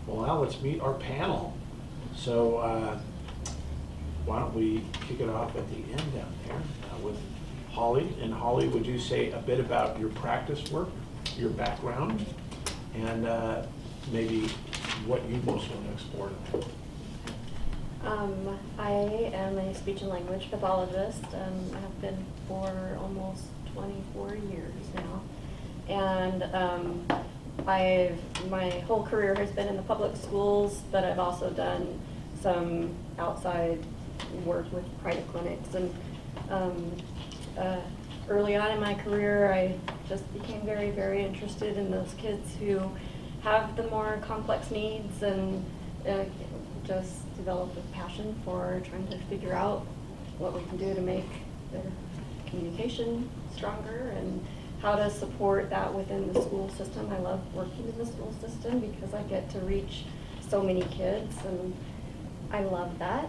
Well, now let's meet our panel. So why don't we kick it off at the end down there with Holly. And Holly, would you say a bit about your practice work, your background, and maybe what you most want to explore tonight? I am a speech and language pathologist. I have been for almost 24 years now. And my whole career has been in the public schools, but I've also done some outside work with private clinics. And early on in my career, I just became very, very interested in those kids who have the more complex needs, and just developed a passion for trying to figure out what we can do to make their communication stronger and how to support that within the school system. I love working in the school system because I get to reach so many kids, and I love that.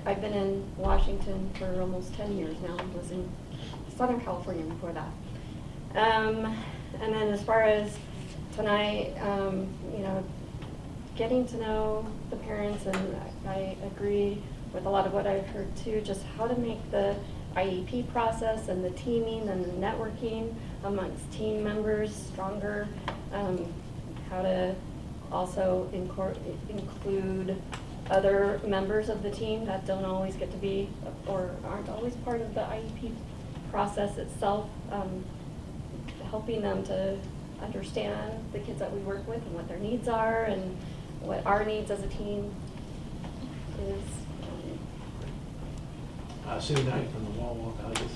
I've been in Washington for almost 10 years now. I was in Southern California before that. And then as far as tonight, getting to know the parents, and I agree with a lot of what I've heard too, just how to make the IEP process and the teaming and the networking amongst team members stronger, how to also include other members of the team that don't always get to be or aren't always part of the IEP process itself, helping them to understand the kids that we work with and what their needs are and what our needs as a team is. Sue Knight from the Walla Walla Values.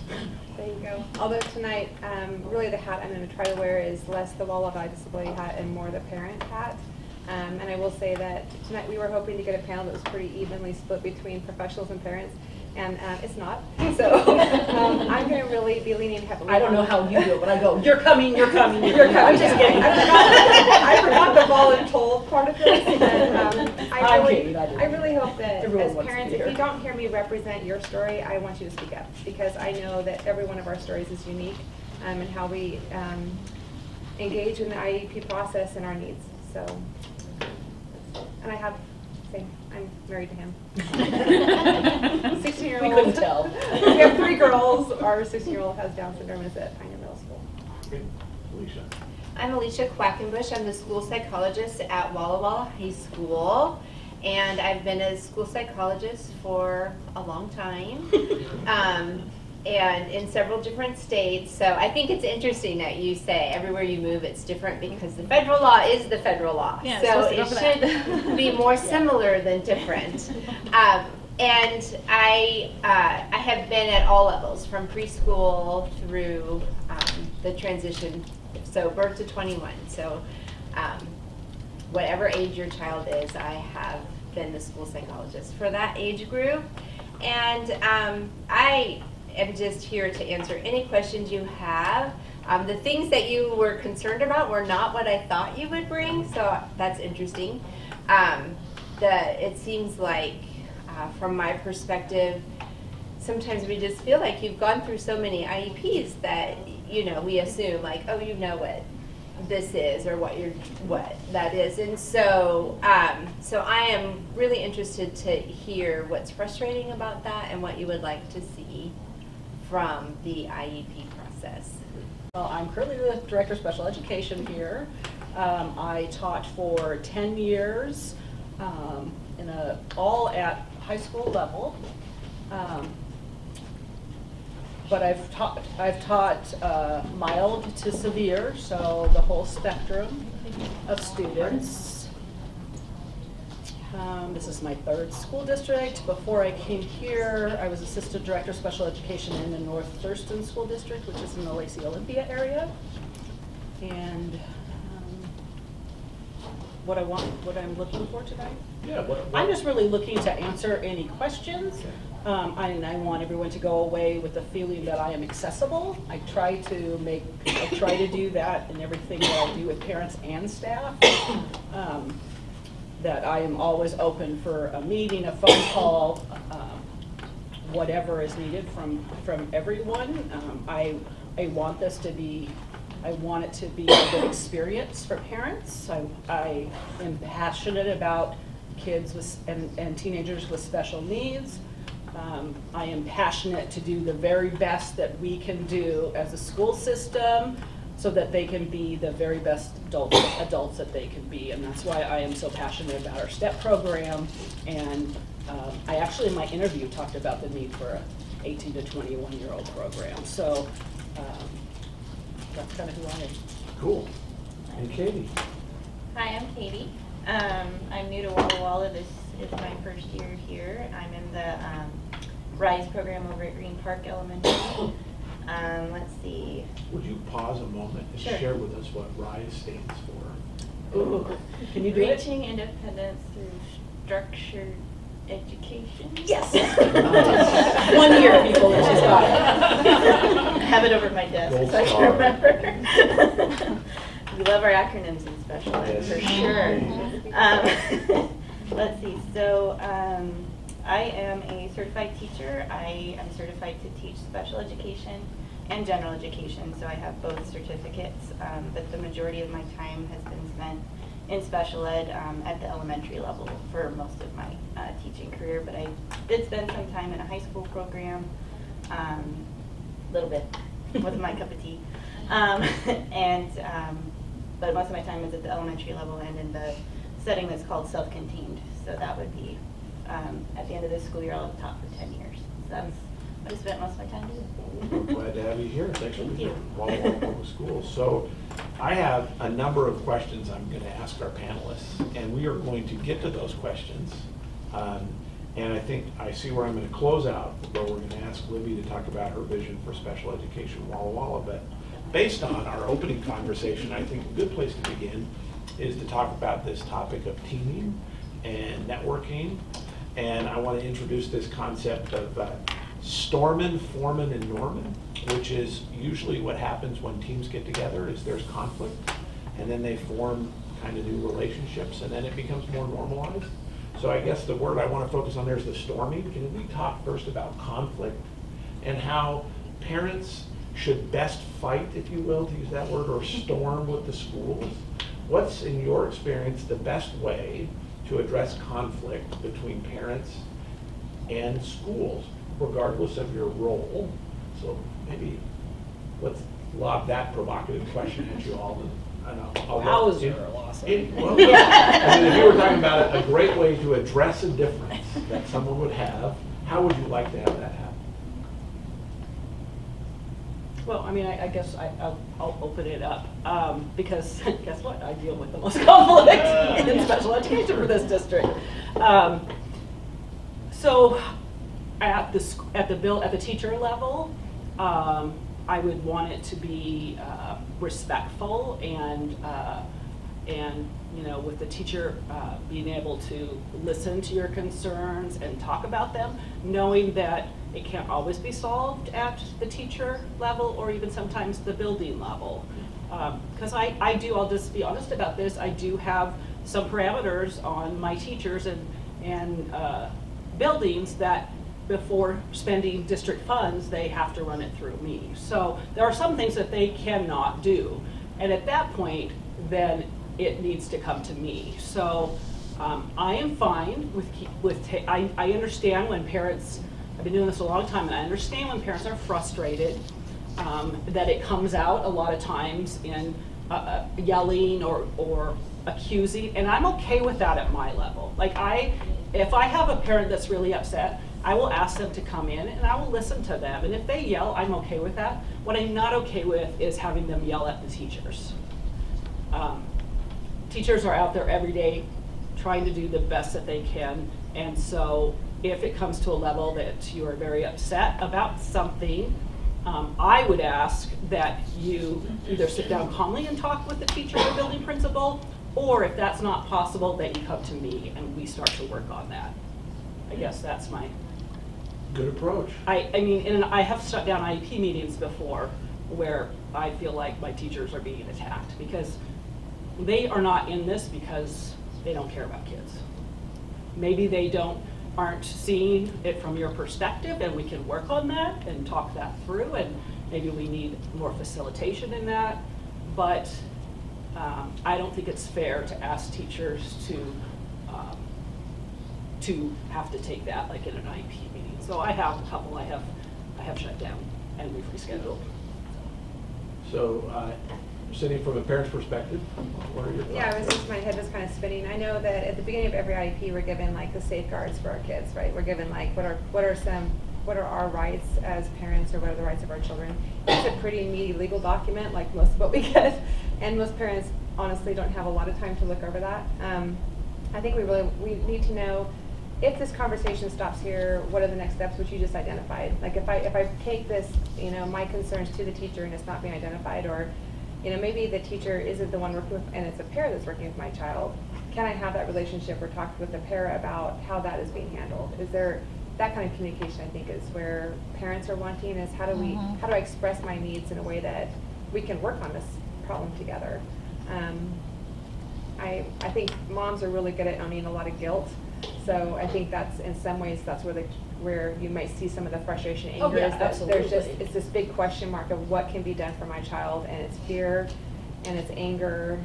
There you go. Although tonight, really the hat I'm going to try to wear is less the Walla Walla disability hat and more the parent hat. And I will say that tonight we were hoping to get a panel that was pretty evenly split between professionals and parents, and it's not. So I'm going to really be leaning heavily. I don't know how you do it, but I go, you're coming, you're coming, you're coming. I'm just kidding. I forgot the voluntold part of this. And I really hope that as parents, if you don't hear me represent your story, I want you to speak up, because I know that every one of our stories is unique, and how we engage in the IEP process and our needs. So, and I'm married to him. 16-year-old. We couldn't tell. We have 3 girls. Our 16-year-old has Down syndrome and is at Pioneer Middle School. Okay. Alicia. I'm Alicia Quackenbush. I'm the school psychologist at Walla Walla High School. And I've been a school psychologist for a long time. And in several different states. So I think it's interesting that you say everywhere you move it's different, because the federal law is the federal law. Yeah, so it should be more similar than different. And I have been at all levels, from preschool through the transition, so birth to 21. So whatever age your child is, I have been the school psychologist for that age group. And I am just here to answer any questions you have. The things that you were concerned about were not what I thought you would bring, so that's interesting. It seems like, from my perspective, sometimes we just feel like you've gone through so many IEPs that, we assume like, oh, you know what this is or what that is. And so so I am really interested to hear what's frustrating about that and what you would like to see from the IEP process. Well, I'm currently the Director of Special Education here. I taught for 10 years all at high school level. But I've taught mild to severe, so the whole spectrum of students. This is my 3rd school district. Before I came here, I was Assistant Director of Special Education in the North Thurston School District, which is in the Lacey Olympia area. And what I'm looking for tonight? Yeah. I'm just really looking to answer any questions. And I want everyone to go away with the feeling that I am accessible. I try to do that in everything that I do with parents and staff. That I am always open for a meeting, a phone call, whatever is needed from everyone. I want this to be I want it to be a good experience for parents. I am passionate about kids with, and teenagers with special needs. I am passionate to do the very best that we can do as a school system so that they can be the very best adults that they can be. And that's why I am so passionate about our STEP program. And I actually in my interview talked about the need for a 18 to 21-year-old program. So that's kind of who I am. Cool. And Katie? Hi, I'm Katie. I'm new to Walla Walla. This is my first year here. I'm in the RISE program over at Green Park Elementary. Let's see. Would you pause a moment and Sure. share with us what RISE stands for? Ooh, can you do it? Reaching Independence Through Structured Education. Yes. 1 year, people, and she's got it. I have it over my desk Gold so I star. can remember. We love our acronyms in special ed, for sure. Let's see, so I am a certified teacher. I am certified to teach special education and general education, so I have both certificates, but the majority of my time has been spent in special ed at the elementary level for most of my teaching career, but I did spend some time in a high school program, a little bit, wasn't my cup of tea, but most of my time is at the elementary level and in the setting that's called self-contained, so that would be at the end of this school year I'll have taught for 10 years, so that's what I spent most of my time doing. We're glad to have you here. Thanks for Thank being you. here. Walla Walla Public Schools. So I have a number of questions I'm going to ask our panelists, and we are going to get to those questions. And I think I see where I'm going to close out, where we're going to ask Libby to talk about her vision for special education Walla Walla. But based on our opening conversation, I think a good place to begin is to talk about this topic of teaming and networking. And I want to introduce this concept of Stormin, Foreman, and Norman, which is usually what happens when teams get together is there's conflict, and then they form kind of new relationships, and then it becomes more normalized. So I guess the word I want to focus on there is the storming. Can we talk first about conflict and how parents should best fight, if you will, to use that word, or storm with the schools? What's, in your experience, the best way to address conflict between parents and schools, regardless of your role? So maybe let's lob that provocative question at you all. And I'll well, yeah. I mean, if you were talking about a great way to address a difference that someone would have, how would you like to have that happen? Well, I mean, I guess I'll open it up because guess what? I deal with the most conflict in special education for this district. So at the teacher level, I would want it to be respectful and you know, with the teacher being able to listen to your concerns and talk about them, knowing that it can't always be solved at the teacher level or even sometimes the building level. Because I'll just be honest about this, I do have some parameters on my teachers and buildings that before spending district funds, they have to run it through me. So there are some things that they cannot do. And at that point, then it needs to come to me. So I am fine I understand when parents, I've been doing this a long time, and I understand when parents are frustrated that it comes out a lot of times in yelling or accusing, and I'm okay with that at my level. Like if I have a parent that's really upset, I will ask them to come in and I will listen to them. And if they yell, I'm okay with that. What I'm not okay with is having them yell at the teachers. Teachers are out there every day trying to do the best that they can. And so if it comes to a level that you are very upset about something, I would ask that you either sit down calmly and talk with the teacher or building principal, or if that's not possible, that you come to me and we start to work on that. I guess that's my good approach. I mean, and I have shut down IEP meetings before where I feel like my teachers are being attacked because they are not in this because they don't care about kids. Maybe they aren't seeing it from your perspective, and we can work on that and talk that through, and maybe we need more facilitation in that. but I don't think it's fair to ask teachers to have to take that like in an IEP meeting. So I have a couple I have shut down and we've rescheduled. So, sitting from a parent's perspective, what are your thoughts? Yeah, my head was kind of spinning. I know that at the beginning of every IEP, we're given like the safeguards for our kids, right? We're given like what are our rights as parents, or what are the rights of our children. It's a pretty meaty legal document, like most of what we get, and most parents honestly don't have a lot of time to look over that. I think we need to know, if this conversation stops here, what are the next steps, which you just identified? Like if I take this, my concerns to the teacher and it's not being identified, or maybe the teacher isn't the one working with, and it's a pair that's working with my child, can I have that relationship or talk with the pair about how that is being handled? Is there that kind of communication? I think is where parents are wanting, is how do I express my needs in a way that we can work on this problem together? I think moms are really good at owning a lot of guilt. So I think that's, in some ways, that's where you might see some of the frustration, anger. Oh, yeah, is that absolutely. it's this big question mark of what can be done for my child, and it's fear and it's anger.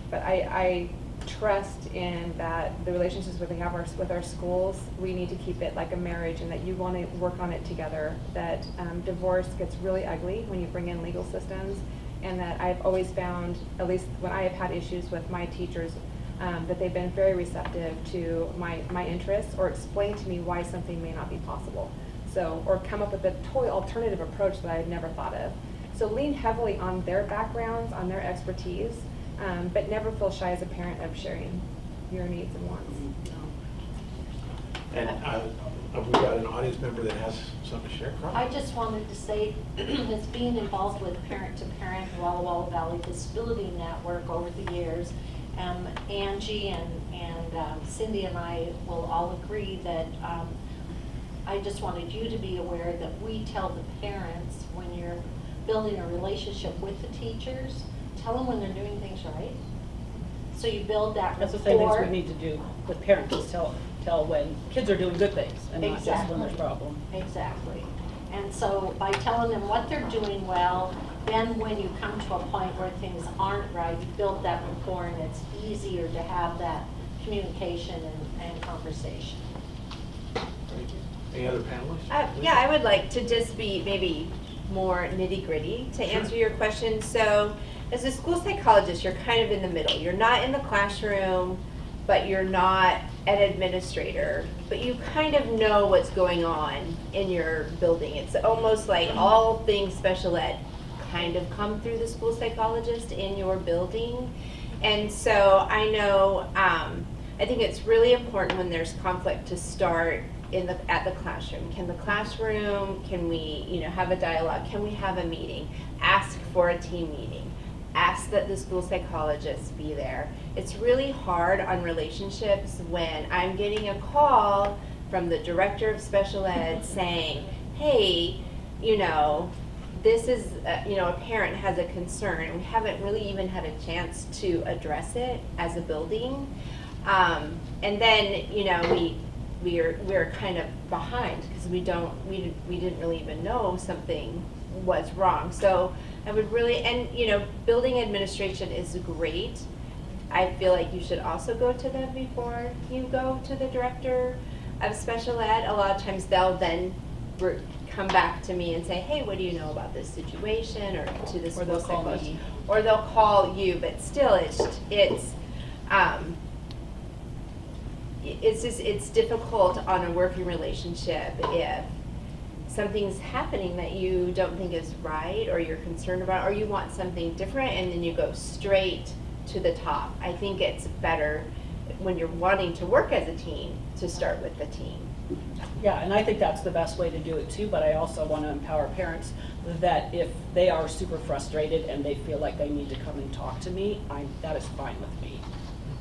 But I trust in that the relationships we have with our schools, we need to keep it like a marriage, and that you want to work on it together. That divorce gets really ugly when you bring in legal systems, and that I've always found, at least when I have had issues with my teachers, that they've been very receptive to my interests, or explain to me why something may not be possible. So, or come up with a totally alternative approach that I had never thought of. So lean heavily on their backgrounds, on their expertise, but never feel shy as a parent of sharing your needs and wants. And we've got an audience member that has something to share. I just wanted to say, as being involved with Parent to Parent Walla Walla Valley Disability Network over the years, Angie and Cindy and I will all agree that I just wanted you to be aware that we tell the parents, when you're building a relationship with the teachers, tell them when they're doing things right. So you build that rapport. That's the same things we need to do with parents, is tell when kids are doing good things and not just when there's problems. Exactly. And so by telling them what they're doing well, then when you come to a point where things aren't right, you build that rapport, and it's easier to have that communication and conversation. Thank you. Any other panelists? Yeah, I would like to just be maybe more nitty-gritty to answer your question. So as a school psychologist, you're kind of in the middle. You're not in the classroom, but you're not an administrator, but you kind of know what's going on in your building. It's almost like all things special ed kind of come through the school psychologist in your building. And so I know, I think it's really important when there's conflict to start at the classroom. Can we have a dialogue? Can we have a meeting? Ask for a team meeting. Ask that the school psychologists be there. It's really hard on relationships when I'm getting a call from the director of special ed saying, hey, this is, a parent has a concern. We haven't really even had a chance to address it as a building. And then, we're kind of behind because we didn't really even know something was wrong. So I would really, and building administration is great. I feel like you should also go to them before you go to the director of special ed. A lot of times they'll then come back to me and say, hey, what do you know about this situation, or to the school psychologist, or they'll call you. But still, it's difficult on a working relationship if something's happening that you don't think is right, or you're concerned about, or you want something different, and then you go straight to the top. I think it's better when you're wanting to work as a team to start with the team. Yeah, and I think that's the best way to do it too, but I also want to empower parents that if they are super frustrated and they feel like they need to come and talk to me, that is fine with me.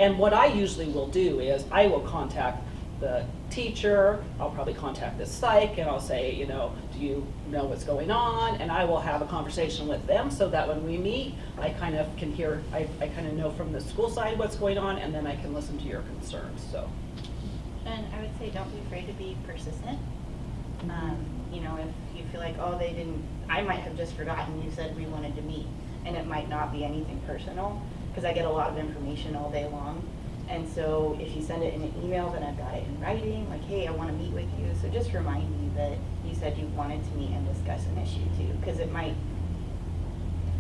And what I usually will do is I will contact the teacher, I'll probably contact the psych, and I'll say, do you know what's going on? And I will have a conversation with them so that when we meet, I kind of can hear, I kind of know from the school side what's going on, and then I can listen to your concerns. So. And I would say don't be afraid to be persistent. If you feel like, oh, I might have just forgotten you said we wanted to meet. and it might not be anything personal, because I get a lot of information all day long. And so if you send it in an email, then I've got it in writing, like, hey, I want to meet with you. So just remind me that you said you wanted to meet and discuss an issue too, because it might,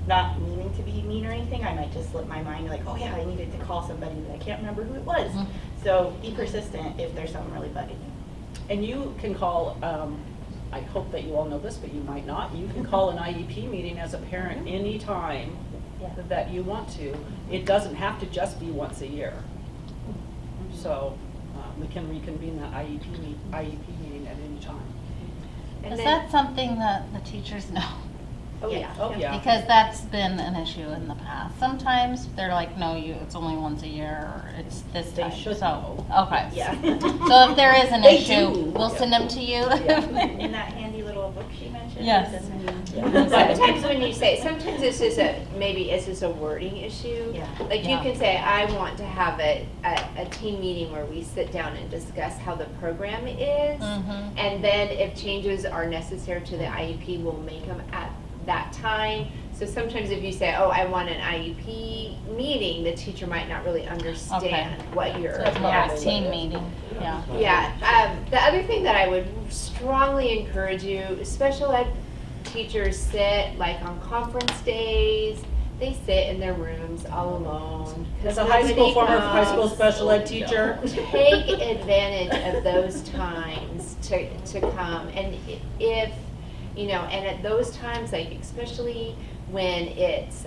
not meaning to be mean or anything, I might just slip my mind like, oh yeah, I needed to call somebody, but I can't remember who it was. So be persistent if there's something really bugging you. And you can call, I hope that you all know this, but you might not. You can call an IEP meeting as a parent anytime that you want to. It doesn't have to just be once a year. So we can reconvene that IEP meeting at any time. Is that something that the teachers know? Oh, yeah. Oh, yeah. Because that's been an issue in the past. Sometimes they're like, no, it's only once a year, or it's this They time. should so, know. Okay. Yeah. So if there is an They issue, do. we'll send them to you. In that handy little book she mentioned. Yes. Sometimes when you say, sometimes it's just maybe it's just a wording issue. Yeah. Like you Yeah. can say, I want to have a team meeting where we sit down and discuss how the program is. Mhm. And then if changes are necessary to the IEP, we'll make them at that time. So sometimes if you say, oh, I want an IEP meeting, the teacher might not really understand what you're So it's more of a asking. team meeting. Yeah. Yeah, the other thing that I would strongly encourage you, special ed teachers sit like on conference days, they sit in their rooms all alone. As a former high school special ed teacher. Take advantage of those times to come, and if, you know, and at those times, like especially when it's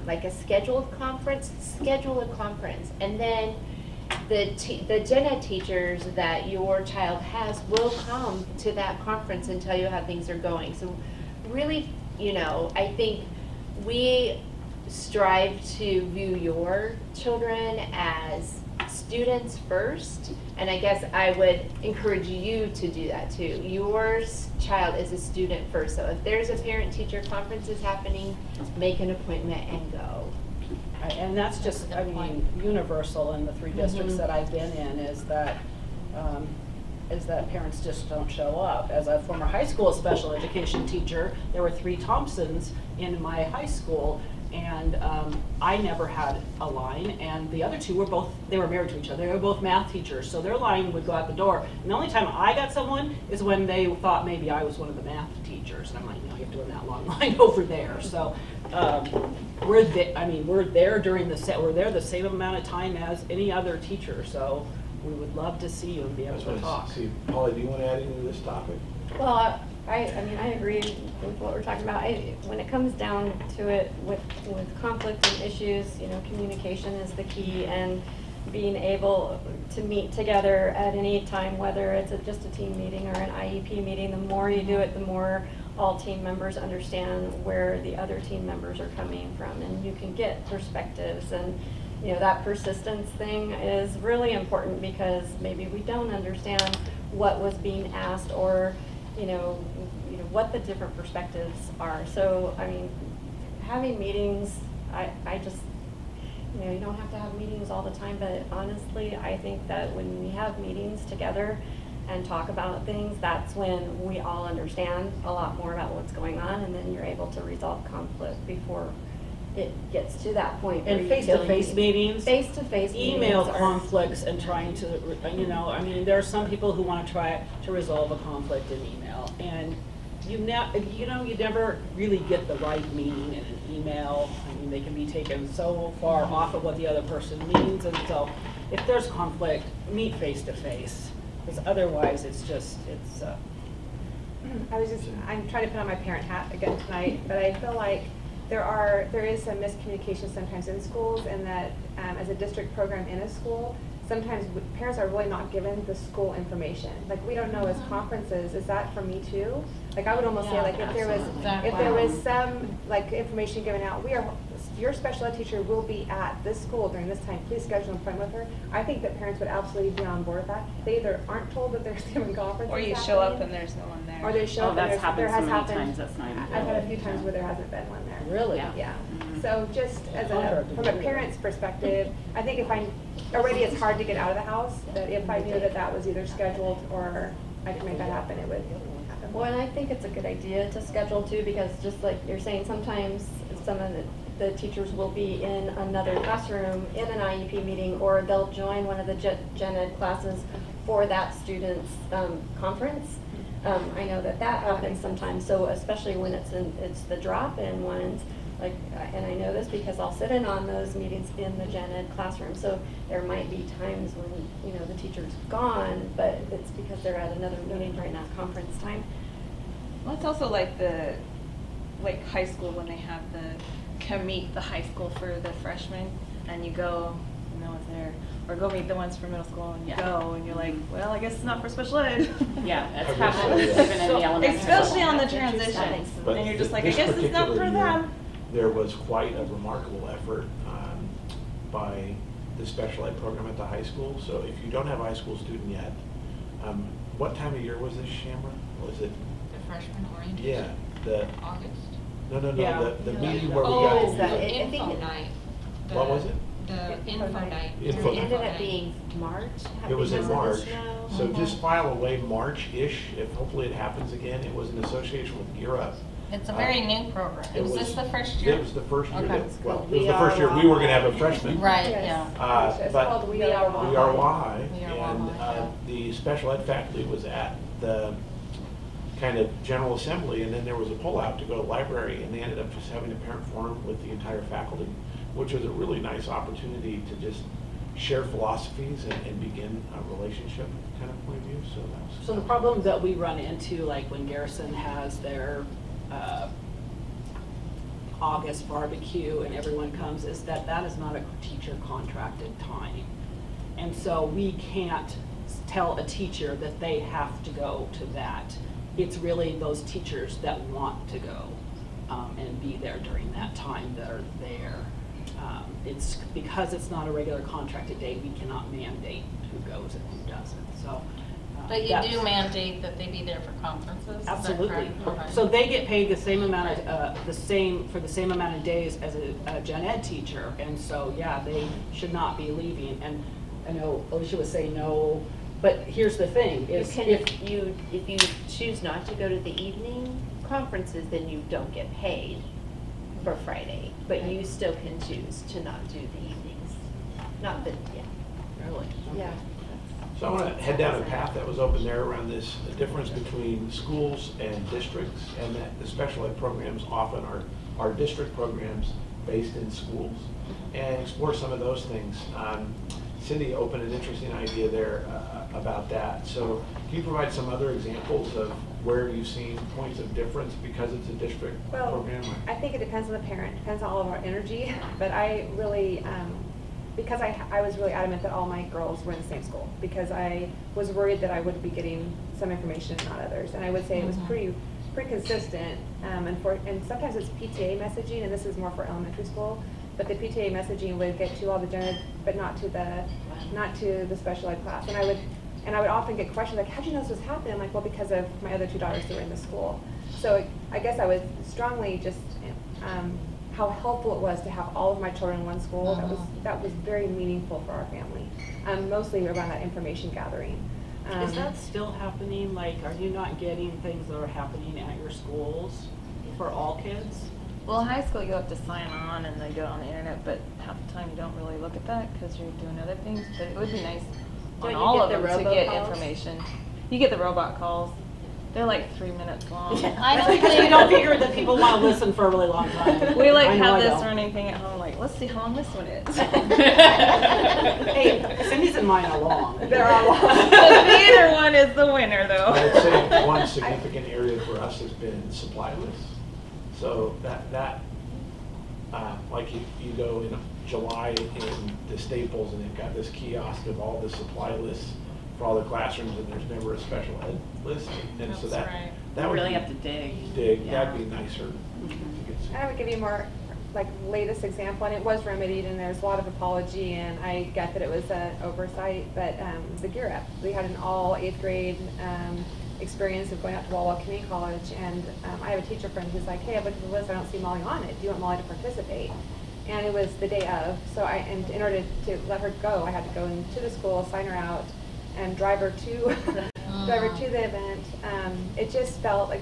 like a scheduled conference, schedule a conference, and then the gen ed teachers that your child has will come to that conference and tell you how things are going. So really, you know, I think we strive to view your children as students first, and I guess I would encourage you to do that too. Your child is a student first, so if there's a parent-teacher conference is happening, make an appointment and go. And that's just, I mean, universal in the 3 districts that I've been in is that parents just don't show up. As a former high school special education teacher, there were 3 Thompsons in my high school, and I never had a line, and the other 2 they were married to each other. They were both math teachers, so their line would go out the door. And the only time I got someone is when they thought maybe I was one of the math teachers, and I'm like, no, you have to run that long line over there. So we're there during we're there the same amount of time as any other teacher. So we would love to see you and be able to talk. See, Polly, do you want to add into this topic? Well, I mean, I agree with what we're talking about. When it comes down to it, with conflicts and issues, you know, communication is the key, and being able to meet together at any time, whether it's just a team meeting or an IEP meeting, the more you do it, the more all team members understand where the other team members are coming from, and you can get perspectives. And you know, that persistence thing is really important, because maybe we don't understand what was being asked, or you know what the different perspectives are. So I mean, having meetings, I just, you know, you don't have to have meetings all the time, but honestly, I think that when we have meetings together and talk about things, that's when we all understand a lot more about what's going on, and then you're able to resolve conflict before it gets to that point. And face-to-face meetings. Face-to-face email meetings conflicts and trying to, you know, I mean, there are some people who want to try to resolve a conflict in email, and you never really get the right meaning in an email. I mean, they can be taken so far off of what the other person means, and so if there's conflict, meet face-to-face, because otherwise it's I'm trying to put on my parent hat again tonight, but I feel like there is some miscommunication sometimes in schools, and that as a district program in a school, sometimes parents are really not given the school information. Like, we don't know as conferences, is that for me too? Like, I would almost say, like, if there was some like information given out, your special ed teacher will be at this school during this time, please schedule an appointment with her. I think that parents would absolutely be on board with that. They either aren't told that there's given conferences or you happening, show up and there's no one there. or they show up and there has happened. Times, that's not even I've had a few times where there hasn't been one there. really. Yeah. So just from a parent's perspective, I think already it's hard to get out of the house, that if I knew that was either scheduled or I could make that happen, it would happen. Well, and I think it's a good idea to schedule too, because just like you're saying, sometimes some of the teachers will be in another classroom in an IEP meeting, or they'll join one of the gen ed classes for that student's conference. I know that happens sometimes, so especially when it's the drop-in ones, like, and I know this because I'll sit in on those meetings in the gen ed classroom, so there might be times when, you know, the teacher's gone, but it's because they're at another meeting during that conference time. Well, it's also like high school when they have come meet the high school for the freshmen, and you go, no one's there, or go meet the ones for middle school, and you go, and you're like, well, I guess it's not for special ed. Yeah, I that's guess so, happening yeah. even in the elementary. Especially on the transitions, But and you're just like, I this guess it's not for particular year, them. There was quite a remarkable effort by the special ed program at the high school. So if you don't have a high school student yet, what time of year was this, Shamra? Was it? The freshman orientation? Yeah. The August? No. Yeah. The meeting where we Oh, got. is that? I info think night. What was it? The info night. Info It night. ended up being March. It was in because of the March. snow. So just file away March-ish, if hopefully it happens again. It was in association with Gear Up. It's a very new program. It Is this the first year? It was the first year. Okay. That, well, it was the first year we were going to have a freshman. Right, Yes. yeah. It's But called we are why, We Are and Why, the special ed faculty was at the kind of general assembly, and then there was a pullout to go to the library, and they ended up just having a parent forum with the entire faculty, which was a really nice opportunity to just share philosophies and begin a relationship kind of point of view. So that was. So the problem that we run into, like when Garrison has their August barbecue and everyone comes, is that is not a teacher contracted time. And so we can't tell a teacher that they have to go to that. It's really those teachers that want to go and be there during that time that are there. It's because it's not a regular contracted day, we cannot mandate who goes and who doesn't. So, But you that's- do mandate that they be there for conferences? Is that Absolutely. correct? Okay. So they get paid the same amount of, the same amount of days as a gen ed teacher. And so, yeah, they should not be leaving. And I know Alicia was saying no, but here's the thing, You is can, if, if you choose not to go to the evening conferences, then you don't get paid for Friday, but you still can choose to not do the evenings. Not that, yeah. really, Yeah. So I want to head down a path that was open there around this the difference between schools and districts, and that the special ed programs often are district programs based in schools, and explore some of those things. Cindy opened an interesting idea there about that. So can you provide some other examples of where you've seen points of difference because it's a district program? I think it depends on the parent, depends on all of our energy, but I really, because I was really adamant that all my girls were in the same school, because I was worried that I would be getting some information and not others. And I would say it was pretty consistent, and sometimes it's PTA messaging, and this is more for elementary school, but the PTA messaging would get to all the general, but not to the special ed class. And I would often get questions like, how'd you know this was happening? I'm like, well, because of my other two daughters who were in the school. So I guess I would strongly just, how helpful it was to have all of my children in one school. That was very meaningful for our family, mostly around that information gathering. is that still happening? Like, are you not getting things that are happening at your schools for all kids? Well, high school you have to sign on and they do it on the internet, but half the time you don't really look at that because you're doing other things. But it would be nice Don't on you all get of the them to get robocalls? information. You get the robot calls. They're like 3 minutes long. I don't Because you think, don't figure that people want to listen for a really long time. We like I know have I this don't. running thing at home. Like, let's see how long this one is. Hey, Cindy's and mine are long. They're all The theater one is the winner, though. I'd say one significant area for us has been supply lists. So that like you go in July in the Staples and they've got this kiosk of all the supply lists for all the classrooms, and there's never a special ed list. And so That's right. that would really be, have to dig. Yeah. That'd be nicer to get some. And I would give you more, like, latest example, and it was remedied, and there's a lot of apology, and I get that it was an oversight, but the Gear Up, we had an all 8th grade experience of going out to Walla Walla Community College, and I have a teacher friend who's like, hey, I looked at the list, I don't see Molly on it. Do you want Molly to participate? And it was the day of, so and in order to let her go, I had to go into the school, sign her out, and drive her to the event. It just felt like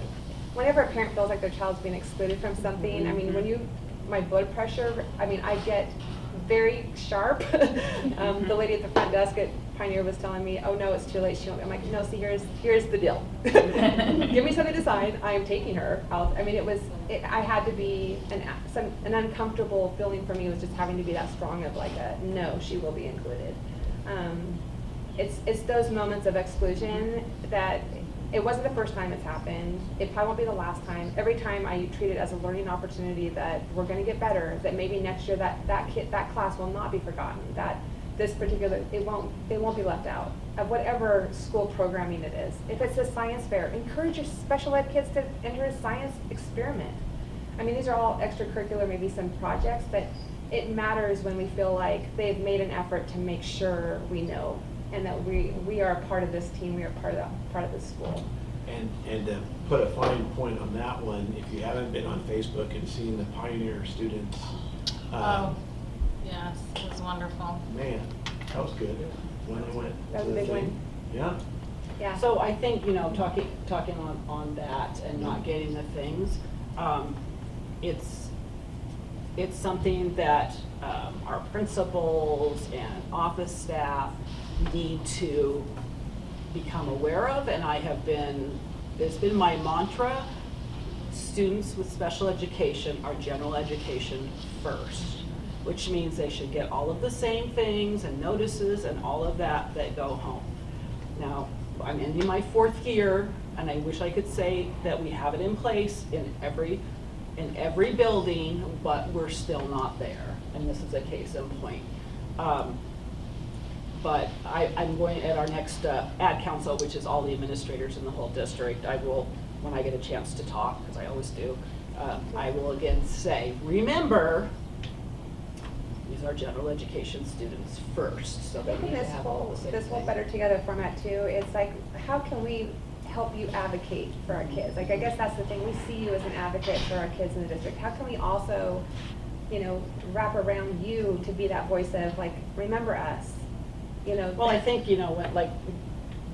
whenever a parent feels like their child's being excluded from something, I mean, when you my blood pressure, I mean, I get very sharp. The lady at the front desk at Pioneer was telling me, oh no, it's too late, she won't. I'm like, no, see, here's the deal. Give me something to sign, I am taking her out. I mean, I had to be, an uncomfortable feeling for me was just having to be that strong of like a, no, she will be included. It's those moments of exclusion that, it wasn't the first time it's happened. It probably won't be the last time. Every time I treat it as a learning opportunity that we're going to get better, that maybe next year that class will not be forgotten, that this particular, it won't be left out of whatever school programming it is. If it's a science fair, encourage your special ed kids to enter a science experiment. I mean, these are all extracurricular, maybe some projects, but it matters when we feel like they've made an effort to make sure we know, and that we are a part of this team, we are part of this school. And to put a fine point on that one, if you haven't been on Facebook and seen the Pioneer students, yes, it was wonderful. Man, that was good when they went. That was a big win. Yeah. Yeah. So I think, talking on that and not getting the things, it's something that our principals and office staff need to become aware of, and it's been my mantra, students with special education are general education first, which means they should get all of the same things and notices and all of that go home. Now, I'm in my 4th year, and I wish I could say that we have it in place in every building, but we're still not there, and this is a case in point. But I'm going at our next ad council, which is all the administrators in the whole district. I will, when I get a chance to talk, because I always do, I will again say, remember, these are general education students first. So they need to have all the same this whole thing. Better Together format too, it's like, how can we help you advocate for our kids? Like, I guess that's the thing, we see you as an advocate for our kids in the district. How can we also, wrap around you to be that voice of like, remember us? Well, I think, like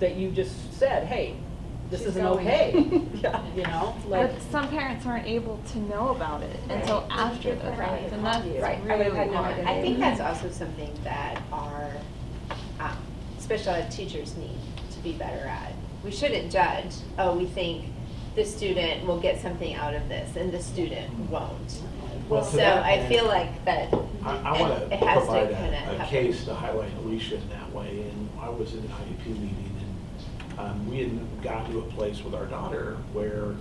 that you just said, hey, this isn't going. okay. Yeah. But some parents aren't able to know about it until after the fact, and that's Right. I would have had really no hard. idea. I think that's also something that our special ed teachers need to be better at. We shouldn't judge, we think the student will get something out of this and the student won't. Well, to So that I end, feel like that I want to it has to provide kind of a happen. case to highlight Alicia in that way. And I was in an IEP meeting, and we had gotten to a place with our daughter where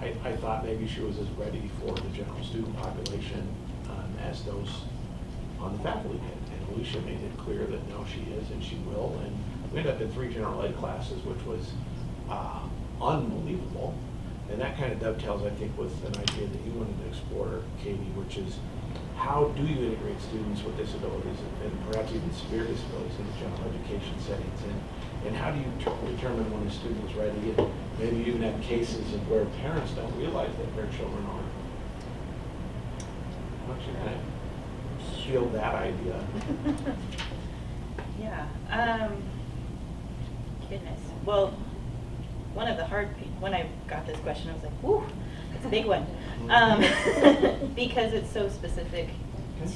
I thought maybe she was as ready for the general student population as those on the faculty did. And Alicia made it clear that no, she is and she will. And we ended up in 3 general ed classes, which was unbelievable. And that kind of dovetails, I think, with an idea that you wanted to explore, Katie, which is how do you integrate students with disabilities and perhaps even severe disabilities into general education settings? And how do you determine when a student is ready? And maybe you even have cases of where parents don't realize that their children are. Why don't you kind of shield that idea? Yeah. Goodness. Well, one of the when I got this question, I was like, whew, it's a big one. Because it's so specific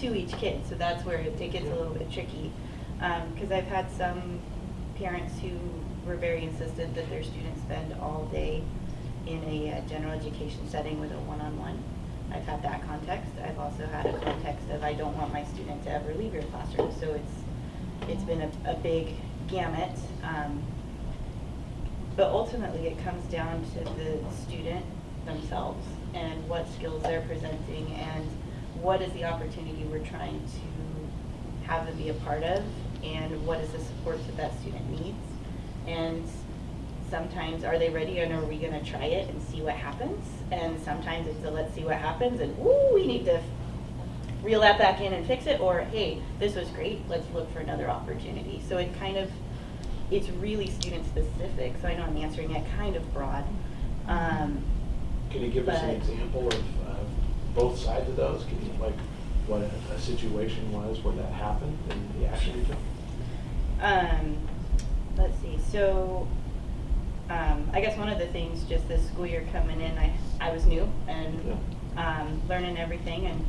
to each kid. So that's where it gets a little bit tricky. Because I've had some parents who were very insistent that their students spend all day in a general education setting with a one-on-one. I've had that context. I've also had a context of I don't want my student to ever leave your classroom. So it's been a big gamut. But ultimately, it comes down to the student themselves and what skills they're presenting and what is the opportunity we're trying to have them be a part of and what is the support that student needs. And sometimes, are they ready and are we going to try it and see what happens? And sometimes it's a let's see what happens and woo, we need to reel that back in and fix it, or hey, this was great, let's look for another opportunity. So it kind of, it's really student specific, so I know I'm answering it kind of broad. Can you give us an example of both sides of those? Can you, like, what a situation was where that happened and the action you took? Let's see, so I guess one of the things just this school year coming in, I was new and learning everything, and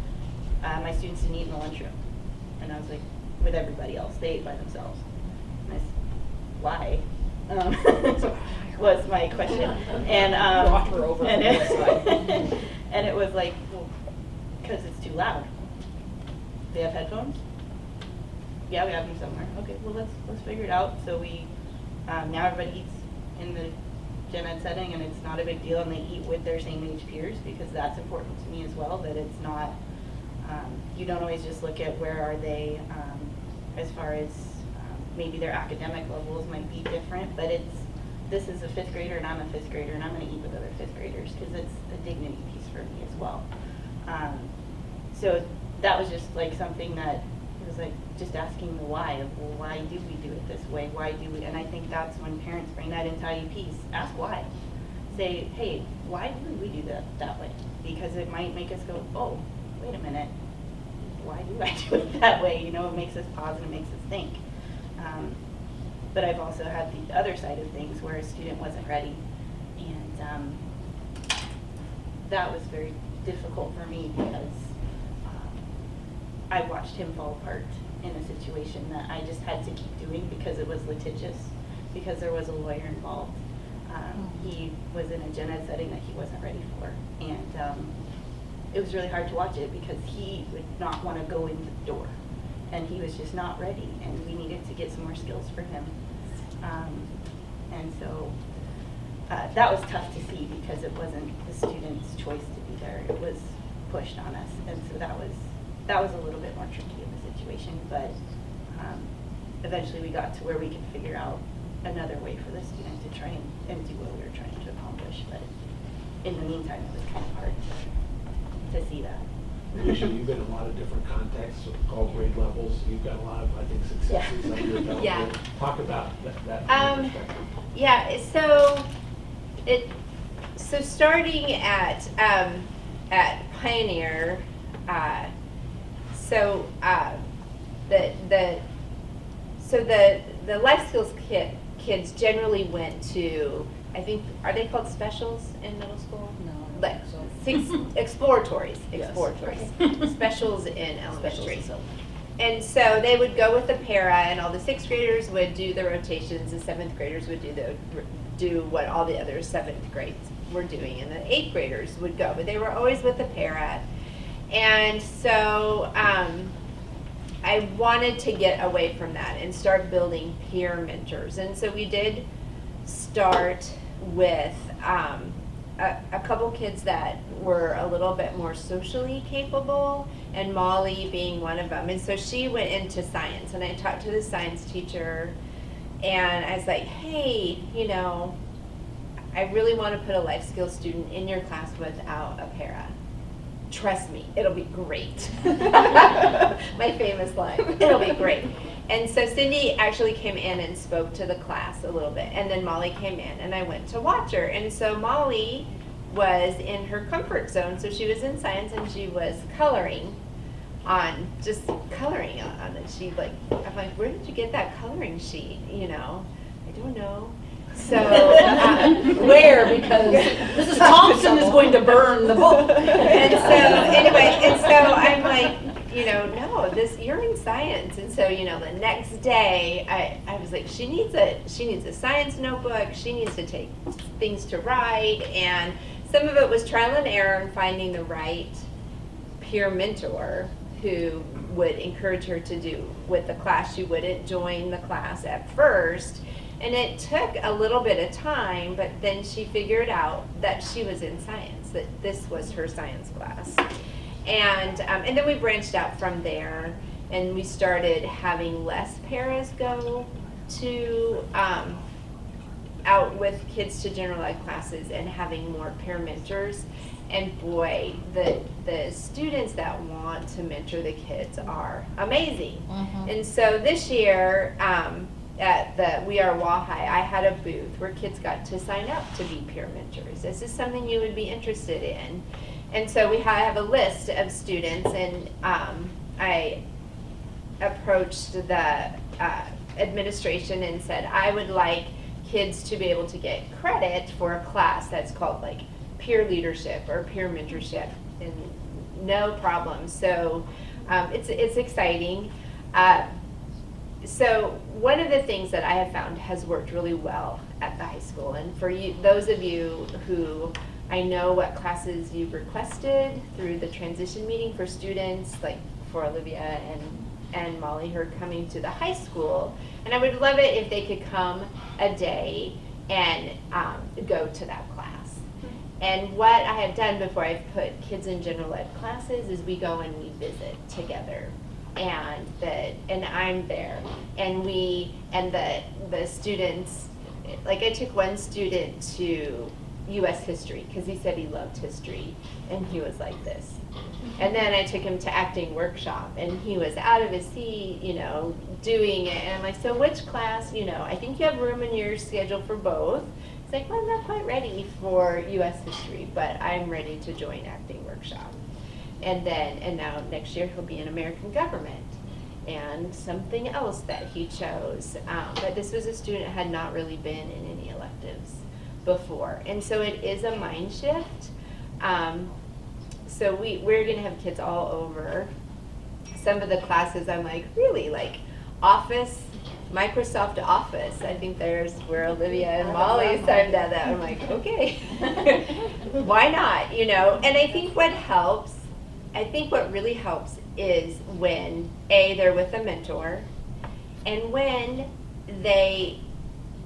my students didn't eat in the lunchroom. And I was like, with everybody else, they ate by themselves. And I said, why? Was my question. And, Brought her over and, from the side. and it was like, well, because it's too loud. They have headphones? Yeah, we have them somewhere. Okay, well let's figure it out. So we now everybody eats in the gen ed setting, and it's not a big deal, and they eat with their same age peers, because that's important to me as well. That it's not you don't always just look at where are they as far as maybe their academic levels might be different, but this is a 5th grader and I'm a 5th grader, and I'm going to eat with other 5th graders because it's a dignity piece for me as well. So that was just like something that was like just asking the why of, well, why do we do it this way? Why do we? And I think that's when parents bring that into IEPs. Ask why. Say, hey, why do we do that way? Because it might make us go, oh, wait a minute, why do I do it that way? You know, it makes us pause and it makes us think. But I've also had the other side of things where a student wasn't ready, and that was very difficult for me because I watched him fall apart in a situation that I just had to keep doing because it was litigious, because there was a lawyer involved. He was in a gen ed setting that he wasn't ready for, and it was really hard to watch it because he would not want to go in the door, and he was just not ready, and we needed to get some more skills for him. And so that was tough to see because it wasn't the student's choice to be there. It was pushed on us, and so that was a little bit more tricky of a situation, but eventually we got to where we could figure out another way for the student to try and do what we were trying to accomplish. But in the meantime, it was kind of hard to see that. Alicia, you've been in a lot of different contexts, all grade levels. You've got a lot of, I think, successes under your belt. Yeah. Talk about that yeah, so starting at Pioneer, the life skills kids generally went to, I think, are they called specials in middle school? No. Like exploratories, Yes. specials in elementary. And so they would go with the para, and all the 6th graders would do the rotations, the 7th graders would do what all the other 7th grades were doing, and the 8th graders would go, but they were always with the para. And so I wanted to get away from that and start building peer mentors. And so we did start with a couple kids that were a little bit more socially capable, and Molly being one of them. And so she went into science, and I talked to the science teacher, and I was like, hey, you know, I really want to put a life skills student in your class without a para. Trust me, it'll be great. My famous line, it'll be great. And so Cindy actually came in and spoke to the class a little bit, and then Molly came in, and I went to watch her. And so Molly was in her comfort zone, so she was in science, and she was coloring on it. I'm like, where did you get that coloring sheet? You know, I don't know. So where? Because Mrs. Thompson is going to burn the book. And so anyway, and so I'm like, you know, no, you're in science. And so, you know, the next day I was like, she needs a science notebook. She needs to take things to write. And some of it was trial and error and finding the right peer mentor who would encourage her to do with the class. She wouldn't join the class at first. And it took a little bit of time, but then she figured out that she was in science, that this was her science class. And then we branched out from there, and we started having less paras go to out with kids to general ed classes and having more peer mentors. And boy, the students that want to mentor the kids are amazing. Mm-hmm. And so this year, at the We Are Wahai, I had a booth where kids got to sign up to be peer mentors. This is something you would be interested in. And so we have a list of students, and I approached the administration and said, I would like kids to be able to get credit for a class that's called like peer leadership or peer mentorship no problem. So it's exciting. So one of the things that I have found has worked really well at the high school, and for you, those of you who I know what classes you've requested through the transition meeting for students, like for Olivia and Molly, who are coming to the high school, and I would love it if they could come a day and go to that class. And what I have done before I've put kids in general ed classes is we go and we visit together. And I'm there, and the students, like I took one student to U.S. history because he said he loved history, and he was like this. And then I took him to acting workshop, and he was out of his seat, you know, doing it. And I'm like, so which class, you know, I think you have room in your schedule for both. He's like, well, I'm not quite ready for U.S. history, but I'm ready to join acting workshop. And now next year he'll be in American government and something else that he chose. But this was a student who had not really been in any electives before. And so it is a mind shift. So we're gonna have kids all over. Some of the classes I'm like, really, like Office, Microsoft Office. I think there's where Olivia and Molly signed at that. I'm like, okay, why not, you know? And I think what really helps is when they're with a mentor, and when the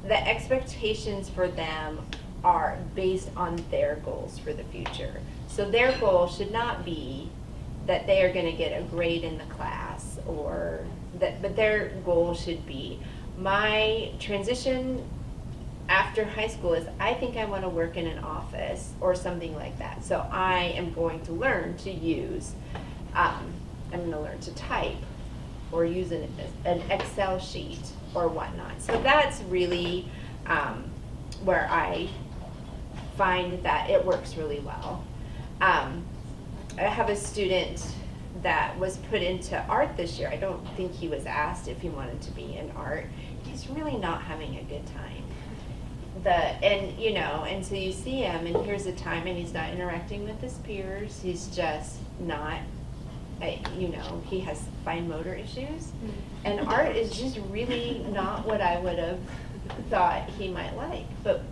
expectations for them are based on their goals for the future. So their goal should not be that they are going to get a grade in the class, but their goal should be, my transition after high school is, I think I want to work in an office or something like that. So I am going to learn to use, I'm going to learn to type or use an Excel sheet or whatnot. So that's really where I find that it works really well. I have a student that was put into art this year. I don't think he was asked if he wanted to be in art. He's really not having a good time. And so you see him, and here's a time, and he's not interacting with his peers. He's just not, he has fine motor issues. And art is just really not what I would have thought he might like. But,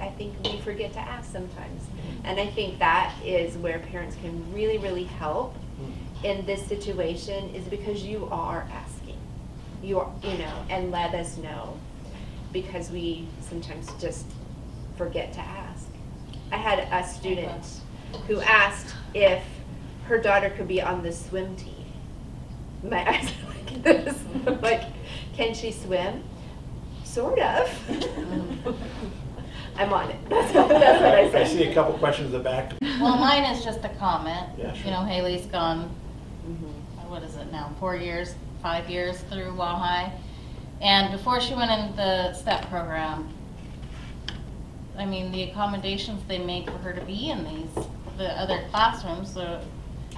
I think we forget to ask sometimes. And I think that is where parents can really, really help in this situation, is because you are asking. And let us know. Because we sometimes just forget to ask. I had a student who asked if her daughter could be on the swim team. My eyes are like this. I'm like, can she swim? Sort of. I'm on it. That's what I said. I see a couple questions in the back. Well, mine is just a comment. Yeah, sure. Haley's gone, what is it now, 5 years through Walla. And before she went into the STEP program, I mean, the accommodations they make for her to be in the other classrooms, the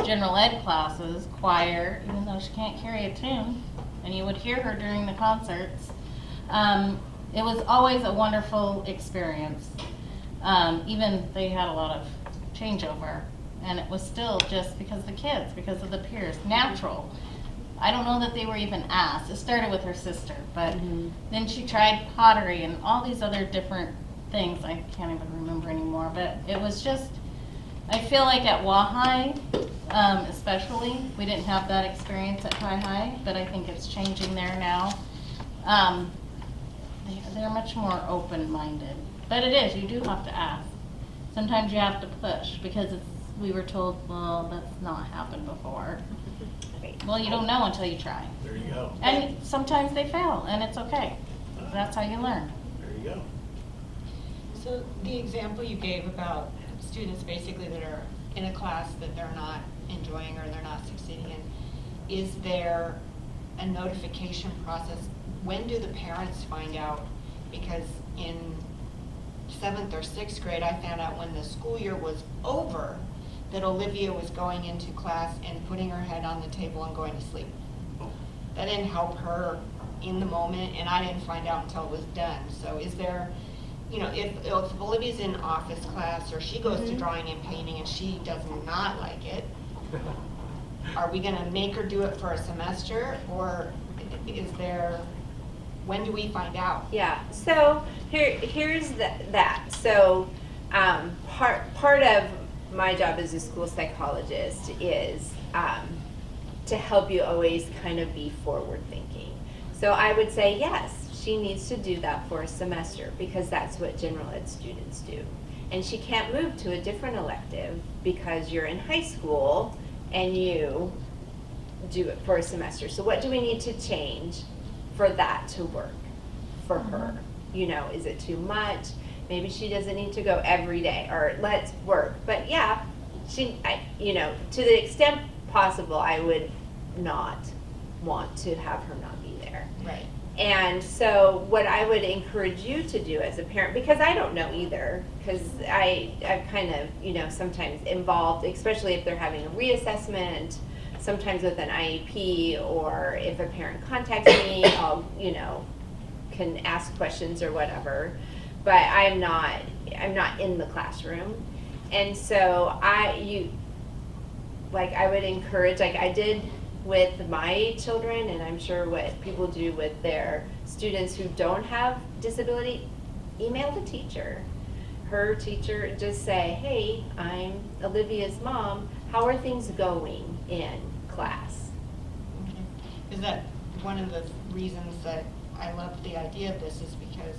general ed classes, choir, even though she can't carry a tune, and you would hear her during the concerts. It was always a wonderful experience. Even they had a lot of changeover, and it was still just because of the kids, because of the peers, natural. I don't know that they were even asked. It started with her sister, but then she tried pottery and all these other different things. I can't even remember anymore, but it was just, I feel like at Walla, especially, we didn't have that experience at High, but I think it's changing there now. They're much more open-minded, but it is, you do have to ask. Sometimes you have to push, because we were told, well, that's not happened before. Well, you don't know until you try. There you go. And sometimes they fail, and it's okay. That's how you learn. There you go. So the example you gave about students basically that are in a class that they're not enjoying or they're not succeeding in, is there a notification process? When do the parents find out? Because in 7th or 6th grade, I found out when the school year was over that Olivia was going into class and putting her head on the table and going to sleep. That didn't help her in the moment, and I didn't find out until it was done. So is there you know, if Olivia's in office class or she goes to drawing and painting and she does not like it, are we gonna make her do it for a semester, or is there, when do we find out? Yeah, so here's that. So part of my job as a school psychologist is to help you always kind of be forward thinking. So I would say yes, she needs to do that for a semester because that's what general ed students do. And she can't move to a different elective because you're in high school and you do it for a semester. So what do we need to change for that to work for her? You know, is it too much? Maybe she doesn't need to go every day, or let's work. But yeah, you know, to the extent possible, I would not want to have her not be there. Right. And so what I would encourage you to do as a parent, because I don't know either, because I'm kind of, you know, sometimes involved, especially if they're having a reassessment, sometimes with an IEP, or if a parent contacts me, I'll, you know, can ask questions or whatever, but I'm not in the classroom. And so I would encourage, like I did with my children, and I'm sure what people do with their students who don't have disability, email the teacher. Her teacher, just say, hey, I'm Olivia's mom, how are things going in class? Okay. Is that one of the reasons that I love the idea of this is because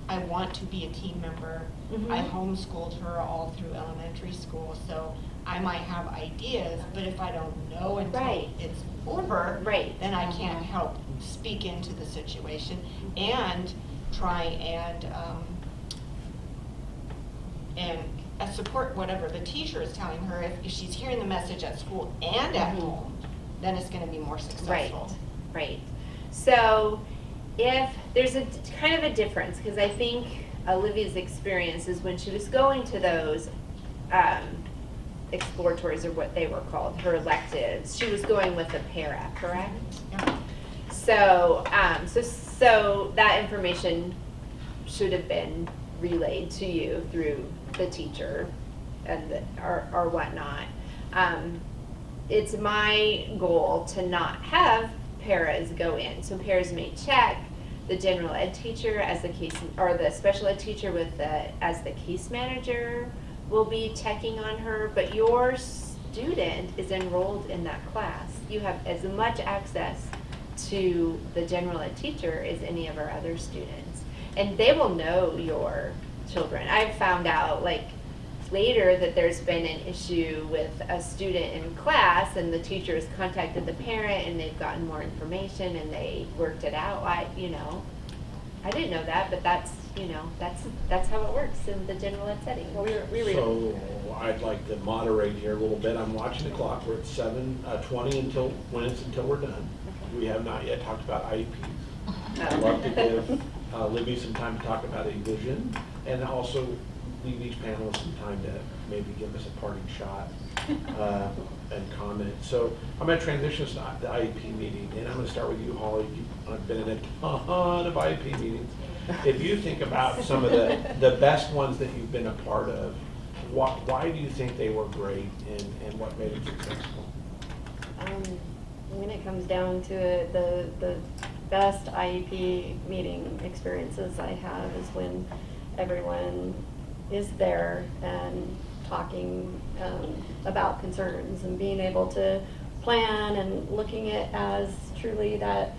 I want to be a team member. I homeschooled her all through elementary school, so I might have ideas, but if I don't know until it's over, then I can't help speak into the situation and try and support whatever the teacher is telling her. If she's hearing the message at school and at home, then it's going to be more successful. Right. So if there's a kind of a difference, because I think Olivia's experience is when she was going to those exploratories, or what they were called, her electives, she was going with a para, correct? Yeah. So, so that information should have been relayed to you through the teacher and or whatnot. It's my goal to not have paras go in. So paras may check. The general ed teacher as the case, or the special ed teacher with as the case manager will be checking on her, but your student is enrolled in that class. You have as much access to the general ed teacher as any of our other students. And they will know your children. I've found out like later that there's been an issue with a student in class and the teacher has contacted the parent and they've gotten more information and they worked it out. I didn't know that, but that's how it works in the general ed setting. So I'd like to moderate here a little bit. I'm watching the clock. We're at 7:20 until we're done. We have not yet talked about IEPs. I'd love to give Libby some time to talk about a vision, and also leave each panelist some time to maybe give us a parting shot and comment. So I'm going to transition to the IEP meeting, and I'm going to start with you, Holly. I've been in a ton of IEP meetings. If you think about some of the best ones that you've been a part of, why do you think they were great, and what made them successful? When it comes down to it, the best IEP meeting experiences I have is when everyone is there and talking about concerns and being able to plan and looking at as truly that,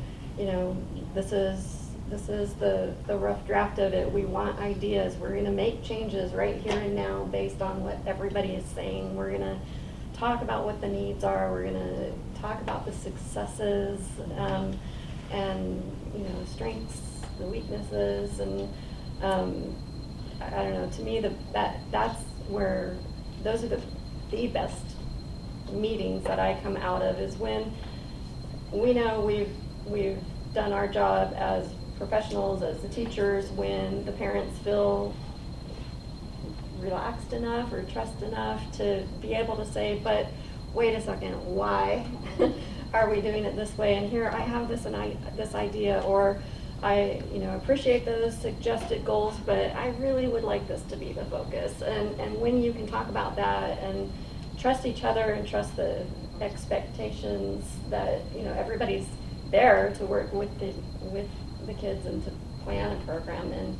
this is the rough draft of it. We want ideas. We're going to make changes right here and now based on what everybody is saying. We're going to talk about what the needs are. We're going to talk about the successes and strengths, the weaknesses, and I don't know. To me, that's where those are the best meetings that I come out of, is when we know we've done our job as professionals, as the teachers, when the parents feel relaxed enough or trust enough to be able to say, but wait a second, why are we doing it this way? And here I have this idea, or I, appreciate those suggested goals, but I really would like this to be the focus. And when you can talk about that and trust each other and trust the expectations that, everybody's there to work with the kids and to plan a program, and,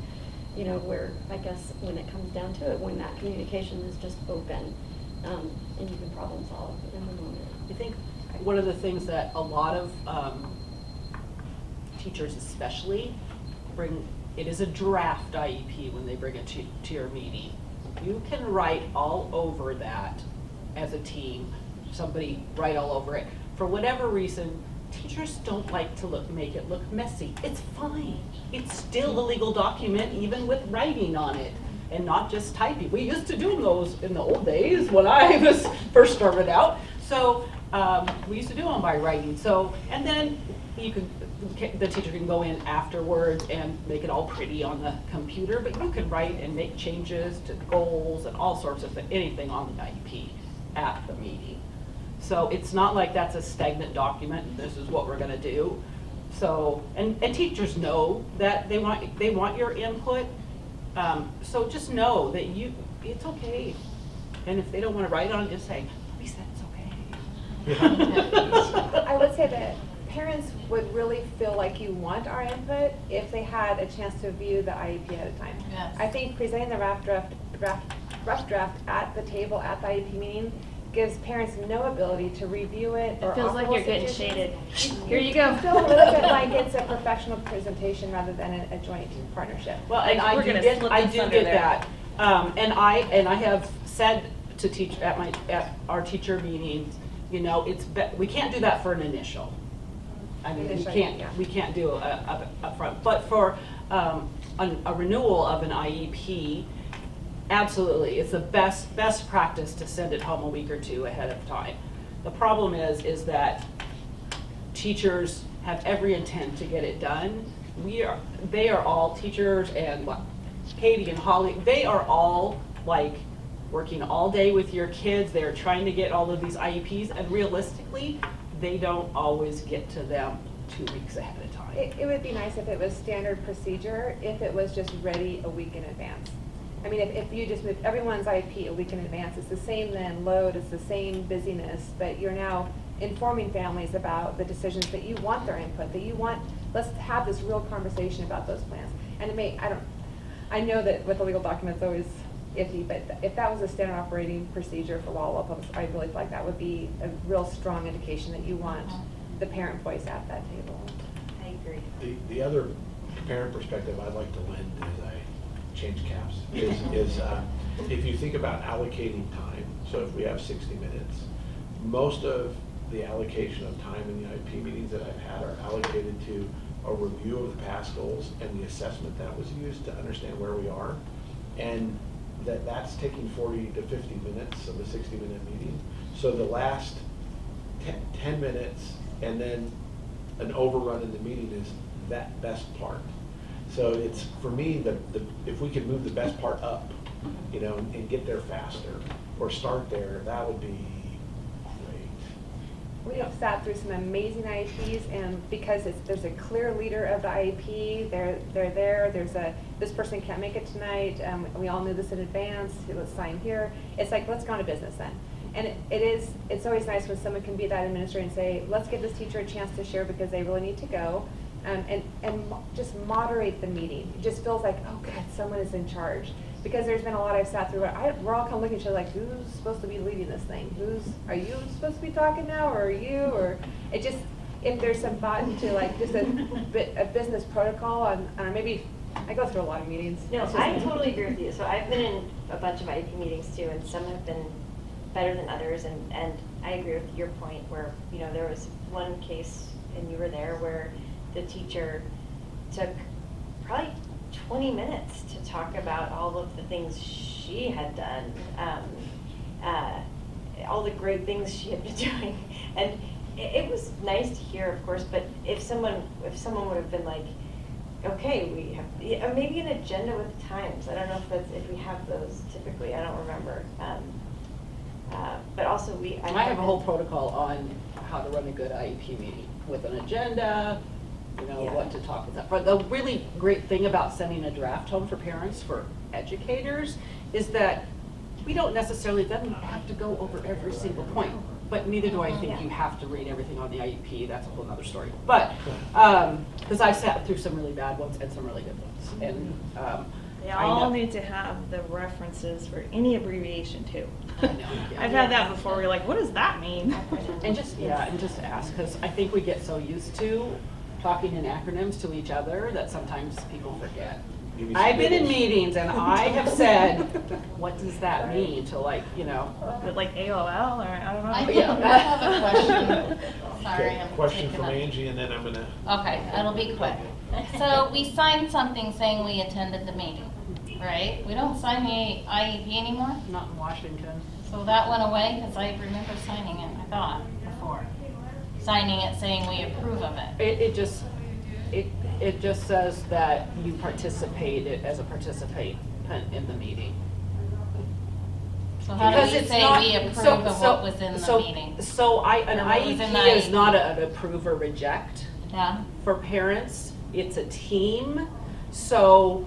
where, I guess, when it comes down to it, when that communication is just open, and you can problem solve in the moment. I think one of the things that a lot of teachers especially bring, it is a draft IEP when they bring it to your meeting. You can write all over that as a team, somebody write all over it. For whatever reason, teachers don't like to make it look messy. It's fine. It's still a legal document, even with writing on it, and not just typing. We used to do those in the old days when I was first started out. So we used to do them by writing. So, and then the teacher can go in afterwards and make it all pretty on the computer, but you can write and make changes to goals and all sorts of things, anything on the IEP at the meeting. So it's not like that's a stagnant document and this is what we're gonna do. So, and teachers know that they want your input. So just know that it's okay. And if they don't wanna write on it, just say, we said it's okay. I would say that parents would really feel like you want our input if they had a chance to view the IEP ahead of time. Yes. I think presenting the rough draft at the table at the IEP meeting gives parents no ability to review it or It feels like you're getting shaded. Here you go. I feel a little bit like it's a professional presentation rather than a joint partnership. Well, and I do get that. And I have said to teach at our teacher meetings, we can't do that for an initial. I mean, we can't do up front. But for a renewal of an IEP, absolutely, it's the best practice to send it home a week or two ahead of time. The problem is that teachers have every intent to get it done. They are all teachers, and Katie and Holly, they are all like working all day with your kids. They're trying to get all of these IEPs, and realistically, they don't always get to them 2 weeks ahead of time. It would be nice if it was standard procedure, if it was just ready a week in advance. I mean, if you just move everyone's IEP a week in advance, it's the same then load, it's the same busyness, but you're now informing families about the decisions that you want their input, that you want, let's have this real conversation about those plans. And I know that with the legal documents always iffy, but if that was a standard operating procedure for Walla Walla, I really feel like that would be a real strong indication that you want the parent voice at that table. I agree. The other parent perspective I'd like to lend is change caps is if you think about allocating time, so if we have 60 minutes, most of the allocation of time in the IEP meetings that I've had are allocated to a review of the past goals and the assessment that was used to understand where we are, and that's taking 40 to 50 minutes of a 60-minute meeting. So the last 10 minutes and then an overrun in the meeting is that best part. So it's, for me, if we could move the best part up, and get there faster, or start there, that would be great. We have sat through some amazing IEPs, and because there's a clear leader of the IEP, they're there, this person can't make it tonight, we all knew this in advance, let's sign here. It's like, let's go on to business then. And it's always nice when someone can be that administrator and say, let's give this teacher a chance to share because they really need to go. And just moderate the meeting. It just feels like, oh God, someone is in charge. Because there's been a lot I've sat through where we're all kind of looking at each other like, who's supposed to be leading this thing? Are you supposed to be talking now, or are you? Or it just, if there's some thought into like just a business protocol, maybe, I go through a lot of meetings. No, I totally agree with you. So I've been in a bunch of IEP meetings too, and some have been better than others, and I agree with your point where, there was one case, and you were there, where the teacher took probably 20 minutes to talk about all of the things she had done, all the great things she had been doing, and it was nice to hear, of course. But if someone would have been like, okay, we have maybe an agenda with times. I don't know if we have those typically. I don't remember. But also I have a whole protocol on how to run a good IEP meeting with an agenda, you know, what to talk about. But the really great thing about sending a draft home for parents, for educators, is that we don't necessarily then have to go over every single point. But neither do I think you have to read everything on the IEP. That's a whole other story. But, because I've sat through some really bad ones and some really good ones. And they all need to have the references for any abbreviation too. I know, yeah. I've had that before. We're like, what does that mean? And just ask, because I think we get so used to talking in acronyms to each other that sometimes people forget. I've been in meetings and I have said, what does that mean? To like, you know. Like AOL or I don't know. I have a question. Sorry, Okay, I'm question taking from up. Angie, and then I'm gonna. Okay, it'll be quick. So we signed something saying we attended the meeting, right? We don't sign the IEP anymore? Not in Washington. So that went away, because I remember signing it, I thought, before. Signing it saying we approve of it. It just says that you participated as a participant in the meeting. So how do we say we approve of what was in the meeting? So an IEP is not an approve or reject. Yeah. For parents, it's a team. So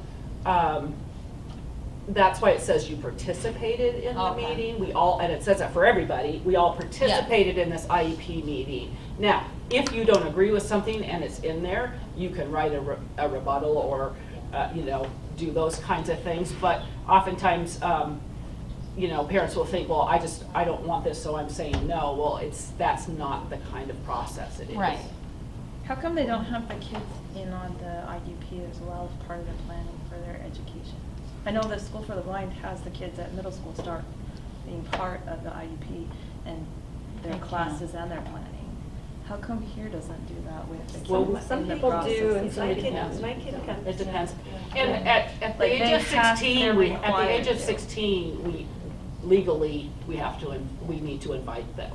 that's why it says you participated in the meeting. We all, and it says that for everybody, we all participated in this IEP meeting. Now, if you don't agree with something and it's in there, you can write a rebuttal or, you know, do those kinds of things. But oftentimes, you know, parents will think, well, I don't want this, so I'm saying no. Well, that's not the kind of process it is. Right. How come they don't have the kids in on the IUP as well as part of the planning for their education? I know the School for the Blind has the kids at middle school start being part of the IUP and their classes and their planning. How come here doesn't do that with the kids? Well, some people do, and some my kid comes. It depends. And at the age of 16, we legally we need to invite them.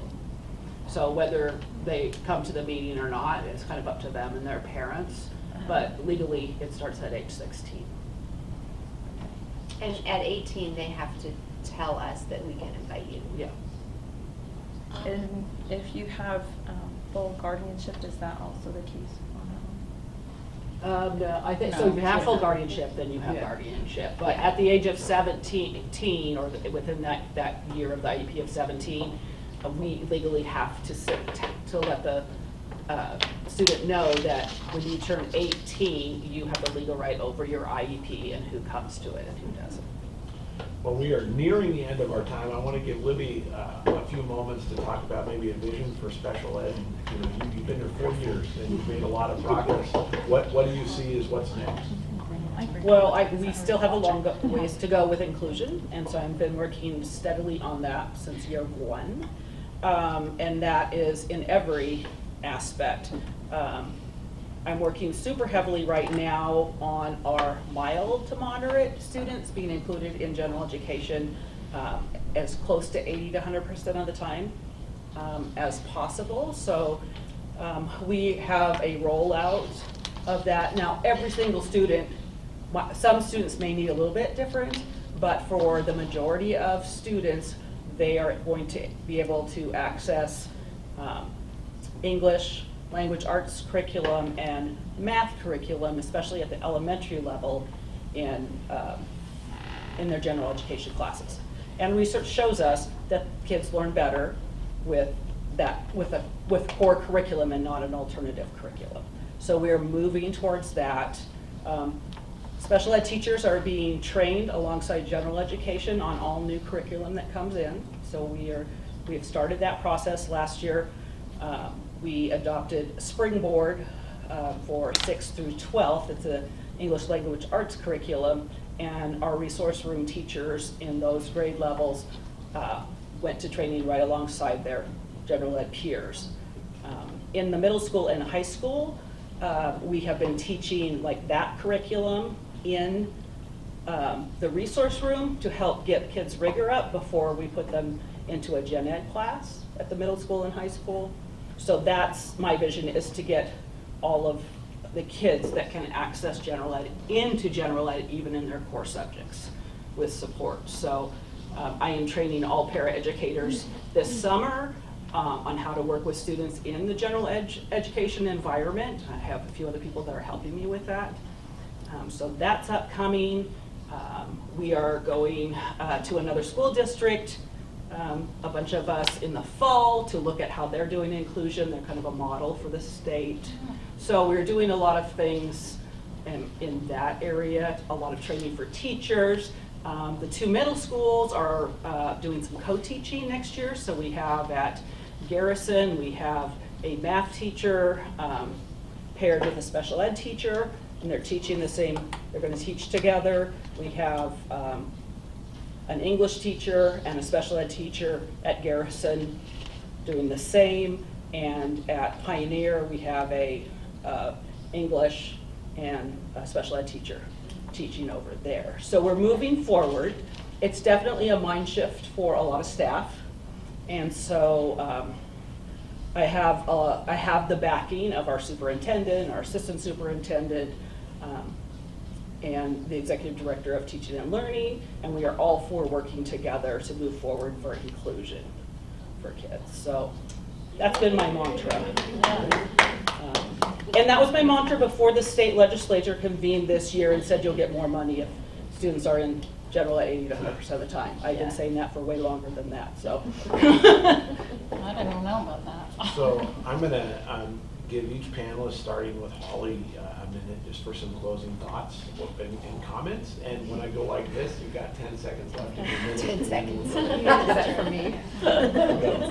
So whether they come to the meeting or not, it's kind of up to them and their parents. But legally, it starts at age 16. And at 18, they have to tell us that we can invite you. Yeah. And if you have full guardianship, is that also the case? No, I think so. If you have full guardianship, then you have guardianship. But at the age of 17, or within that year of the IEP of 17, we legally have to let the student know that when you turn 18, you have the legal right over your IEP and who comes to it and who doesn't. Well, we are nearing the end of our time. I want to give Libby a few moments to talk about maybe a vision for special ed. You know, you've been here 4 years and you've made a lot of progress. What do you see as what's next? Well, we still have a long ways to go with inclusion, and so I've been working steadily on that since year 1. And that is in every aspect. I'm working super heavily right now on our mild to moderate students being included in general education as close to 80 to 100% of the time as possible. So we have a rollout of that. Now, every single student, some students may need a little bit different, but for the majority of students, they are going to be able to access English, language arts curriculum, and math curriculum, especially at the elementary level in their general education classes. And research shows us that kids learn better with core curriculum and not an alternative curriculum. So we're moving towards that. Special ed teachers are being trained alongside general education on all new curriculum that comes in. So we have started that process last year. We adopted Springboard for 6th through 12th. It's an English language arts curriculum, and our resource room teachers in those grade levels went to training right alongside their general ed peers. In the middle school and high school, we have been teaching like that curriculum in the resource room to help get kids' rigor up before we put them into a gen ed class at the middle school and high school. So that's my vision, is to get all of the kids that can access general ed into general ed, even in their core subjects, with support. So I am training all para-educators this summer on how to work with students in the general education environment. I have a few other people that are helping me with that. So that's upcoming. We are going to another school district, a bunch of us in the fall, to look at how they're doing inclusion. They're kind of a model for the state. So we're doing a lot of things in that area, a lot of training for teachers. The 2 middle schools are doing some co-teaching next year. So we have at Garrison, we have a math teacher paired with a special ed teacher, and they're teaching the same, they're going to teach together. We have an English teacher and a special ed teacher at Garrison doing the same, and at Pioneer we have a English and a special ed teacher teaching over there. So we're moving forward. It's definitely a mind shift for a lot of staff, and so I have the backing of our superintendent, our assistant superintendent, and the executive director of teaching and learning, and we are all 4 working together to move forward for inclusion for kids. So that's been my mantra. And that was my mantra before the state legislature convened this year and said you'll get more money if students are in general ed 80 to 100% of the time. I've been saying that for way longer than that, so. I didn't even know about that. So I'm going to give each panelist, starting with Holly, a minute just for some closing thoughts and comments. And when I go like this, you've got 10 seconds left. 10 seconds. That's for me.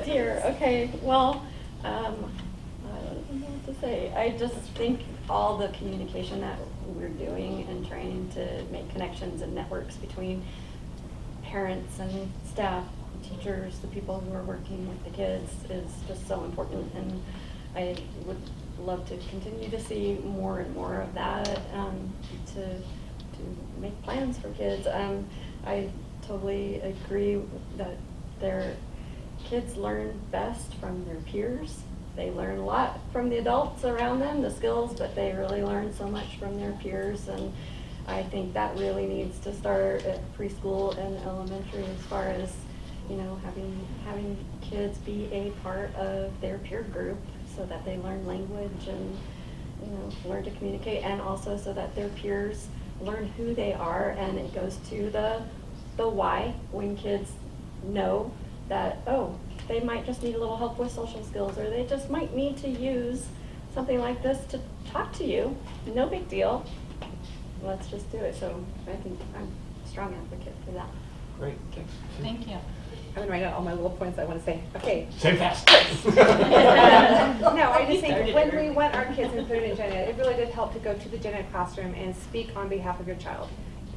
Here, okay. Well, I don't know what to say. I just think all the communication that we're doing and trying to make connections and networks between parents and staff, teachers, the people who are working with the kids is just so important, and I would love to continue to see more and more of that, to make plans for kids. I totally agree that their kids learn best from their peers. They learn a lot from the adults around them, the skills, but they really learn so much from their peers, and I think that really needs to start at preschool and elementary, as far as, you know, having kids be a part of their peer group so that they learn language and, you know, learn to communicate, and also so that their peers learn who they are, and it goes to the why, when kids know that, oh, they might just need a little help with social skills, or they just might need to use something like this to talk to you. No big deal. Let's just do it. So I think I'm a strong advocate for that. Great, thanks. Thank you. I'm going to write out all my little points I want to say. Okay. Say fast. No, I just think when we want our kids included in gen ed, it really did help to go to the gen ed classroom and speak on behalf of your child.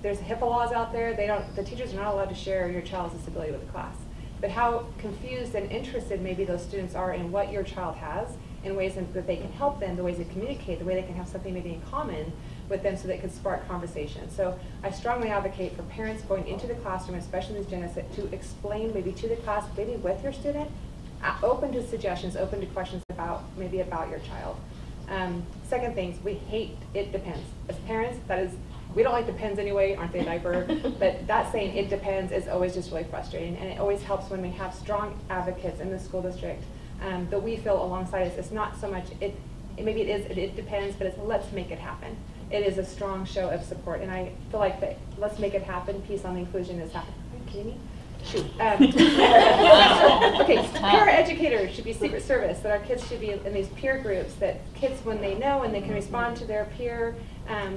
There's HIPAA laws out there. The teachers are not allowed to share your child's disability with the class. But how confused and interested maybe those students are in what your child has, in ways that they can help them, the ways they communicate, the way they can have something maybe in common with them so they can spark conversation. So I strongly advocate for parents going into the classroom, especially in these gen ed, to explain maybe to the class, maybe with your student, open to suggestions, open to questions about your child. Second things, we hate it depends. As parents, that is, we don't like depends anyway, aren't they, diaper? But that saying it depends is always just really frustrating, and it always helps when we have strong advocates in the school district that we feel alongside us. It's not so much, maybe it is, it depends, but it's let's make it happen. It is a strong show of support, and I feel like that let's make it happen, peace on inclusion is happening. Are you kidding me? Shoot. Okay, paraeducators should be Secret Service, that our kids should be in these peer groups, that kids, when they know and they can respond to their peer,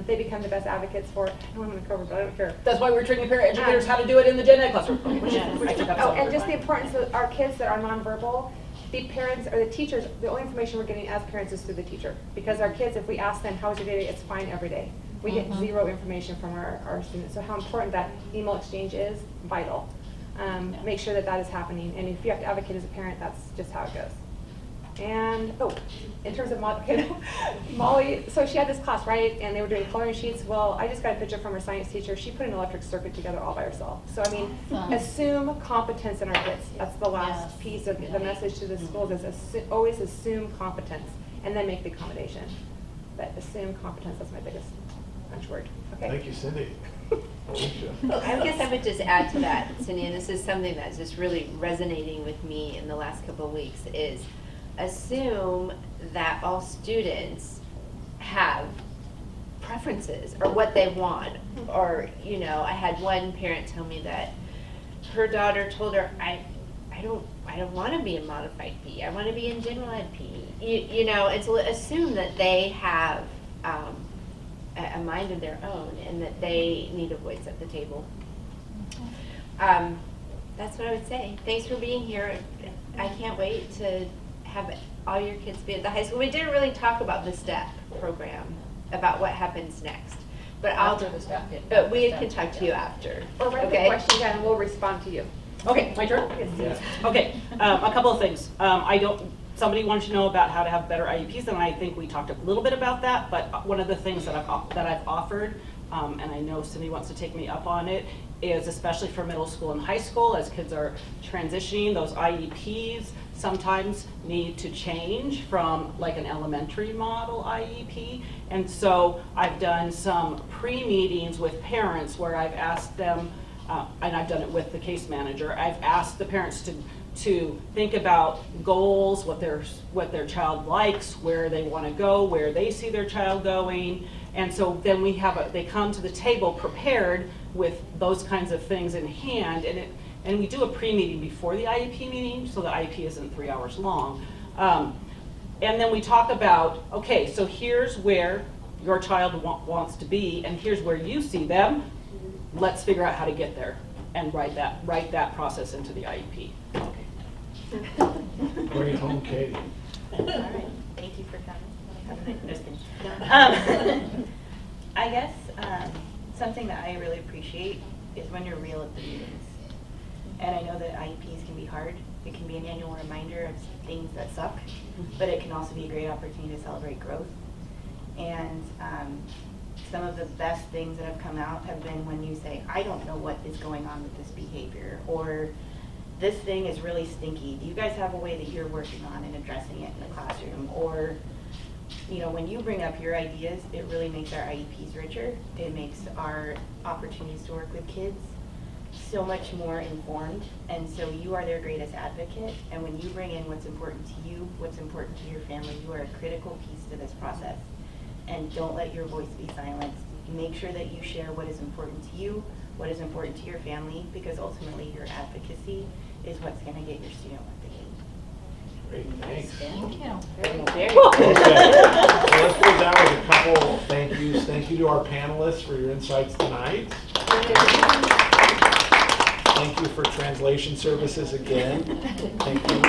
they become the best advocates for it. I know I'm going to cover, but I don't care. That's why we're training paraeducators how to do it in the gen ed classroom. Oh, and just the importance of our kids that are nonverbal, the parents or the teachers, the only information we're getting as parents is through the teacher. Because our kids, if we ask them, how was your day, it's fine every day. We get zero information from our students. So how important that email exchange is, vital. Make sure that that is happening. And if you have to advocate as a parent, that's just how it goes. And, in terms of Molly, so she had this class, right? And they were doing coloring sheets. Well, I just got a picture from her science teacher. She put an electric circuit together all by herself. So, I mean, assume competence in our kids. That's the last piece of the message to the schools is always assume competence and then make the accommodation. But assume competence, that's my biggest punch word. Okay. Thank you, Cindy. I guess I would just add to that, Cindy, and this is something that's just really resonating with me in the last couple of weeks, is assume that all students have preferences or what they want. Or, you know, I had one parent tell me that her daughter told her, I don't want to be in modified PE, I want to be in general ed PE. You know, and so assume that they have a mind of their own and that they need a voice at the table. That's what I would say. Thanks for being here. I can't wait to have all your kids be at the high school. We didn't really talk about the STEP program, about what happens next. But but we can talk to you after. Or write the question down and we'll respond to you. Okay, my turn? Yes. Okay, a couple of things. Somebody wanted to know about how to have better IEPs, and I think we talked a little bit about that, but one of the things that I've offered, and I know Cindy wants to take me up on it, is especially for middle school and high school, as kids are transitioning, those IEPs sometimes need to change from like an elementary model IEP. And so I've done some pre-meetings with parents where I've asked them, and I've done it with the case manager, I've asked the parents to think about goals, what their child likes, where they want to go, where they see their child going. And so then they come to the table prepared with those kinds of things in hand, and we do a pre-meeting before the IEP meeting, so the IEP isn't 3 hours long. And then we talk about, okay, so here's where your child wants to be, and here's where you see them. Let's figure out how to get there, and write that process into the IEP. Okay. Bring it home, Katie. All right, thank you for coming. I guess something that I really appreciate is when you're real at the meetings. And I know that IEPs can be hard. It can be an annual reminder of things that suck, but it can also be a great opportunity to celebrate growth. And some of the best things that have come out have been when you say, I don't know what is going on with this behavior, or this thing is really stinky. Do you guys have a way that you're working on and addressing it in the classroom? Or, you know, when you bring up your ideas, it really makes our IEPs richer. It makes our opportunities to work with kids so much more informed. And so you are their greatest advocate. And when you bring in what's important to you, what's important to your family, you are a critical piece to this process. And don't let your voice be silenced. Make sure that you share what is important to you, what is important to your family, because ultimately your advocacy is what's going to get your student what they need. Great, thanks. Thank you. Very Okay, so let's close out with a couple thank yous. Thank you to our panelists for your insights tonight. Thank you for translation services again. Thank you.